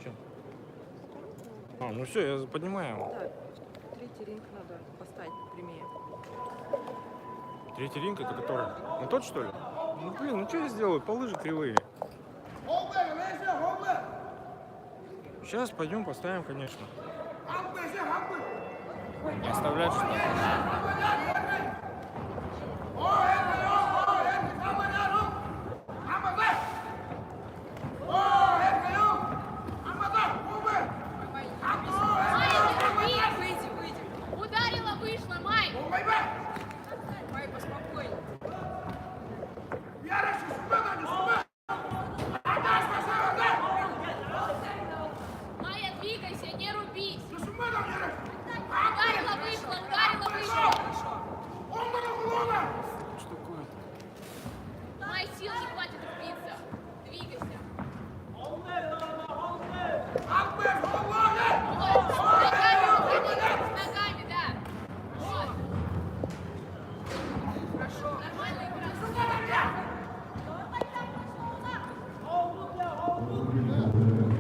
чем? А, ну все, я поднимаю. Да, третий ринг надо поставить прямее. Третий ринг, это который? Ну тот, что ли? Ну блин, ну что я сделаю? Полы же кривые. Сейчас пойдем поставим, конечно. Не оставлять, что ли? Ударила, вышла, Май! Май, поспокойнее. Майя, двигайся, не рубись! Ударила, вышла, ударила, вышла! Что такое? Май, сил не хватит!